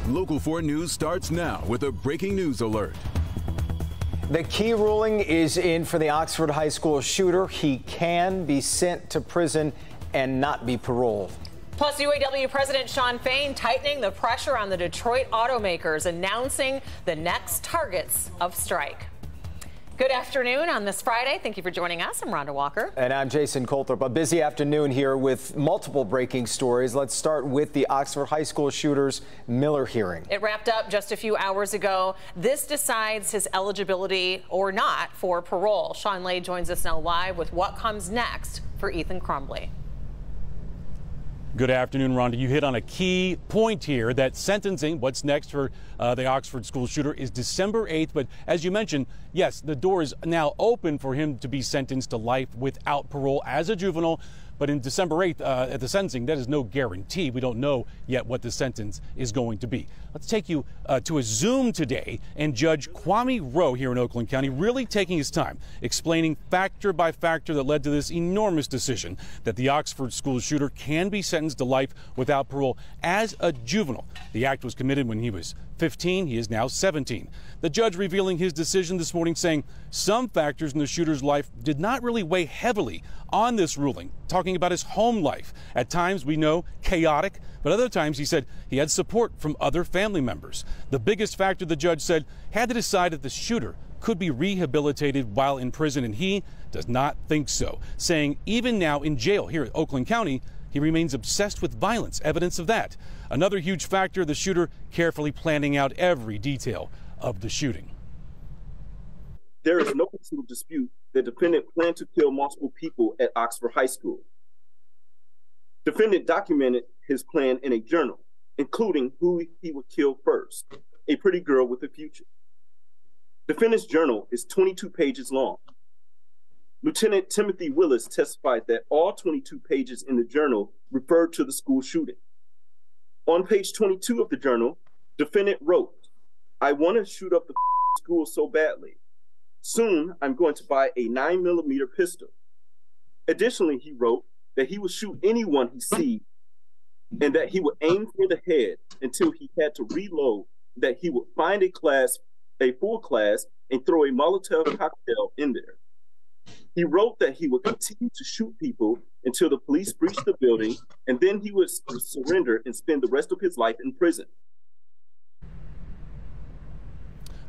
Local 4 News starts now with a breaking news alert. The key ruling is in for the Oxford High School shooter. He can be sent to prison and not be paroled. Plus, UAW President Shawn Fain tightening the pressure on the Detroit automakers, announcing the next targets of strike. Good afternoon on this Friday. Thank you for joining us. I'm Rhonda Walker. And I'm Jason Colthorpe. A busy afternoon here with multiple breaking stories. Let's start with the Oxford High School shooter's Miller hearing. It wrapped up just a few hours ago. This decides his eligibility or not for parole. Sean Lay joins us now live with what comes next for Ethan Crumbley. Good afternoon, Rhonda. You hit on a key point here that sentencing, what's next for the Oxford school shooter, is December 8th. But as you mentioned, yes, the door is now open for him to be sentenced to life without parole as a juvenile. But in December 8th, at the sentencing, that is no guarantee. We don't know yet what the sentence is going to be. Let's take you to a Zoom today, and Judge Kwame Rowe here in Oakland County really taking his time, explaining factor by factor that led to this enormous decision that the Oxford school shooter can be sentenced to life without parole as a juvenile. The act was committed when he was 15. He is now 17. The judge revealing his decision this morning, saying some factors in the shooter's life did not really weigh heavily on this ruling, talking about his home life. At times, we know, chaotic, but other times he said he had support from other family members. The biggest factor, the judge said, had to decide if the shooter could be rehabilitated while in prison, and he does not think so, saying even now in jail here at Oakland County, he remains obsessed with violence, evidence of that. Another huge factor, the shooter carefully planning out every detail of the shooting. There is no single dispute the defendant planned to kill multiple people at Oxford High School. Defendant documented his plan in a journal, including who he would kill first, a pretty girl with a future. Defendant's journal is 22 pages long. Lieutenant Timothy Willis testified that all 22 pages in the journal referred to the school shooting. On page 22 of the journal, defendant wrote, "I want to shoot up the school so badly. Soon, I'm going to buy a 9mm pistol." Additionally, he wrote that he would shoot anyone he sees and that he would aim for the head until he had to reload, that he would find a full class, and throw a Molotov cocktail in there. He wrote that he would continue to shoot people until the police breached the building, and then he would surrender and spend the rest of his life in prison.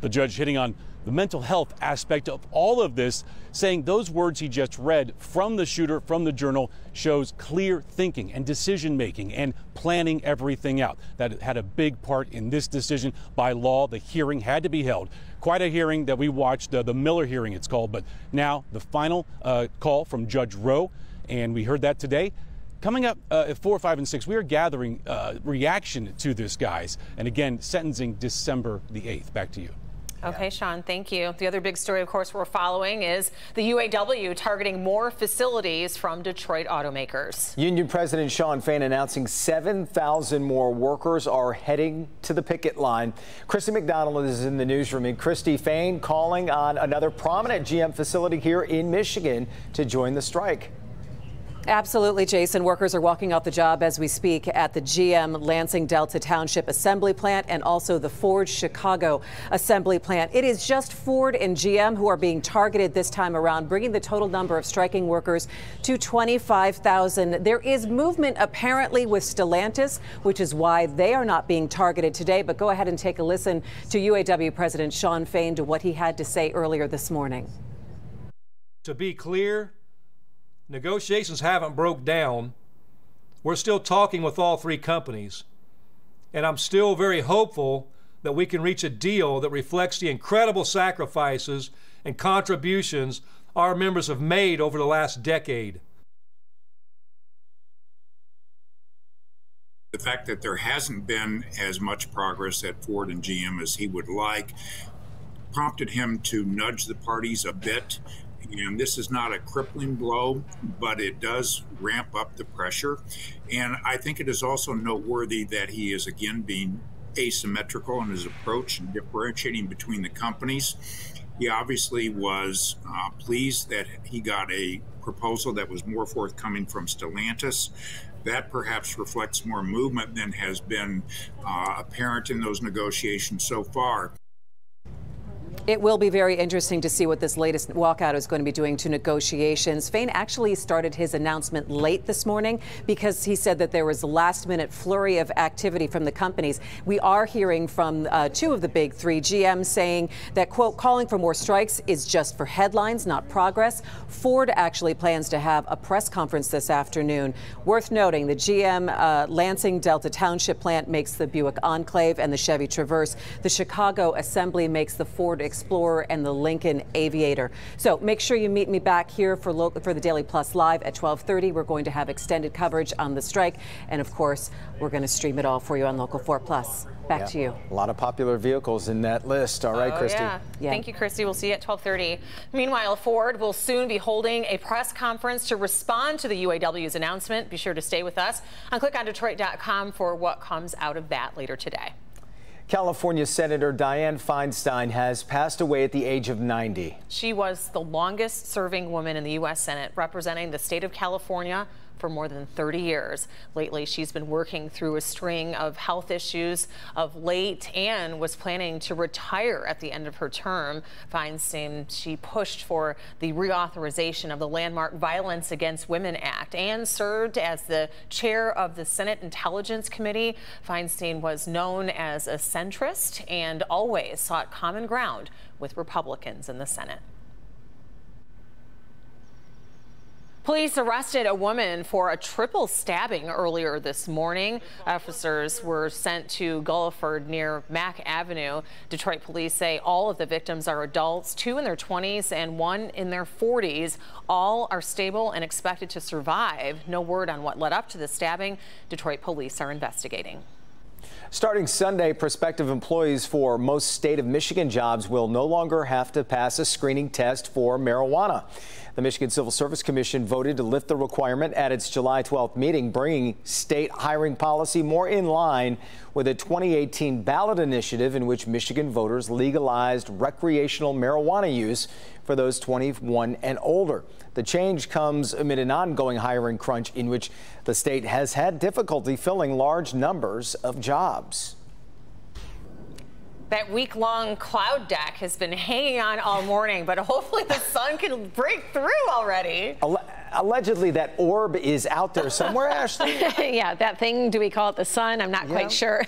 The judge hitting on the mental health aspect of all of this, saying those words he just read from the shooter, from the journal, shows clear thinking and decision making and planning everything out. That had a big part in this decision. By law, the hearing had to be held. Quite a hearing that we watched, the Miller hearing it's called, but now the final call from Judge Rowe, and we heard that today. Coming up at 4, 5, and 6, we are gathering reaction to this, guys, and again, sentencing December the 8th. Back to you. Okay, Sean, thank you. The other big story, of course, we're following is the UAW targeting more facilities from Detroit automakers. Union President Shawn Fain announcing 7,000 more workers are heading to the picket line. Christy McDonald is in the newsroom. And Christy, Fain calling on another prominent GM facility here in Michigan to join the strike. Absolutely, Jason. Workers are walking off the job as we speak at the GM Lansing Delta Township Assembly Plant and also the Ford Chicago Assembly Plant. It is just Ford and GM who are being targeted this time around, bringing the total number of striking workers to 25,000. There is movement apparently with Stellantis, which is why they are not being targeted today. But go ahead and take a listen to UAW President Shawn Fain to what he had to say earlier this morning. To be clear, negotiations haven't broke down. We're still talking with all three companies. And I'm still very hopeful that we can reach a deal that reflects the incredible sacrifices and contributions our members have made over the last decade. The fact that there hasn't been as much progress at Ford and GM as he would like prompted him to nudge the parties a bit. And this is not a crippling blow, but it does ramp up the pressure. And I think it is also noteworthy that he is again being asymmetrical in his approach and differentiating between the companies. He obviously was pleased that he got a proposal that was more forthcoming from Stellantis. That perhaps reflects more movement than has been apparent in those negotiations so far. It will be very interesting to see what this latest walkout is going to be doing to negotiations. Fein actually started his announcement late this morning because he said that there was a last-minute flurry of activity from the companies. We are hearing from two of the big three, GM saying that, quote, calling for more strikes is just for headlines, not progress. Ford actually plans to have a press conference this afternoon. Worth noting, the GM Lansing Delta Township plant makes the Buick Enclave and the Chevy Traverse. The Chicago assembly makes the Ford Explorer and the Lincoln Aviator. So make sure you meet me back here for the Daily Plus Live at 12:30. We're going to have extended coverage on the strike. And of course, we're going to stream it all for you on Local 4 Plus. Back to you. A lot of popular vehicles in that list. All right, Christy. Yeah. Thank you, Christy. We'll see you at 12:30. Meanwhile, Ford will soon be holding a press conference to respond to the UAW's announcement. Be sure to stay with us on clickondetroit.com for what comes out of that later today. California Senator Dianne Feinstein has passed away at the age of 90. She was the longest serving woman in the U.S. Senate, representing the state of California for more than 30 years. Lately, she's been working through a string of health issues of late and was planning to retire at the end of her term. Feinstein, she pushed for the reauthorization of the landmark Violence Against Women Act and served as the chair of the Senate Intelligence Committee. Feinstein was known as a centrist and always sought common ground with Republicans in the Senate. Police arrested a woman for a triple stabbing earlier this morning. Officers were sent to Gulliford near Mack Avenue. Detroit police say all of the victims are adults, 2 in their 20s and 1 in their 40s. All are stable and expected to survive. No word on what led up to the stabbing. Detroit police are investigating. Starting Sunday, prospective employees for most state of Michigan jobs will no longer have to pass a screening test for marijuana. The Michigan Civil Service Commission voted to lift the requirement at its July 12th meeting, bringing state hiring policy more in line with a 2018 ballot initiative in which Michigan voters legalized recreational marijuana use for those 21 and older. The change comes amid an ongoing hiring crunch in which the state has had difficulty filling large numbers of jobs. That week-long cloud deck has been hanging on all morning, but hopefully the sun can break through already. Allegedly, that orb is out there somewhere, Ashley. Yeah, that thing, do we call it the sun? I'm not quite sure.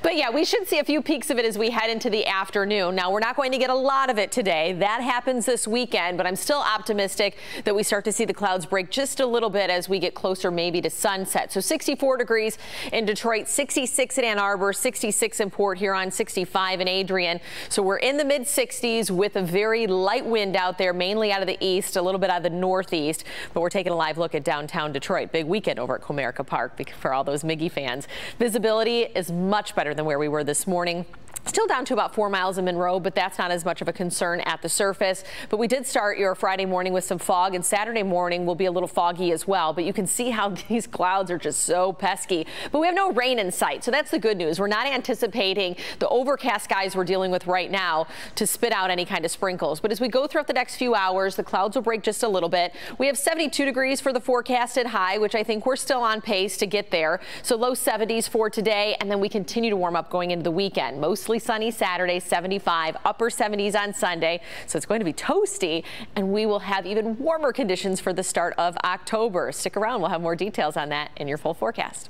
But yeah, we should see a few peaks of it as we head into the afternoon. Now, we're not going to get a lot of it today. That happens this weekend, but I'm still optimistic that we start to see the clouds break just a little bit as we get closer maybe to sunset. So 64 degrees in Detroit, 66 in Ann Arbor, 66 in Port Huron, 65 in Adrian. So we're in the mid-60s with a very light wind out there, mainly out of the east, a little bit out of the northeast. But we're taking a live look at downtown Detroit. Big weekend over at Comerica Park for all those Miggy fans. Visibility is much better than where we were this morning. Still down to about 4 miles in Monroe, but that's not as much of a concern at the surface. But we did start your Friday morning with some fog, and Saturday morning will be a little foggy as well. But you can see how these clouds are just so pesky. But we have no rain in sight, so that's the good news. We're not anticipating the overcast skies we're dealing with right now to spit out any kind of sprinkles. But as we go throughout the next few hours, the clouds will break just a little bit. We have 72 degrees for the forecasted high, which I think we're still on pace to get there. So low 70s for today, and then we continue to warm up going into the weekend. Mostly sunny Saturday, 75, upper 70s on Sunday. So it's going to be toasty, and we will have even warmer conditions for the start of October. Stick around. We'll have more details on that in your full forecast.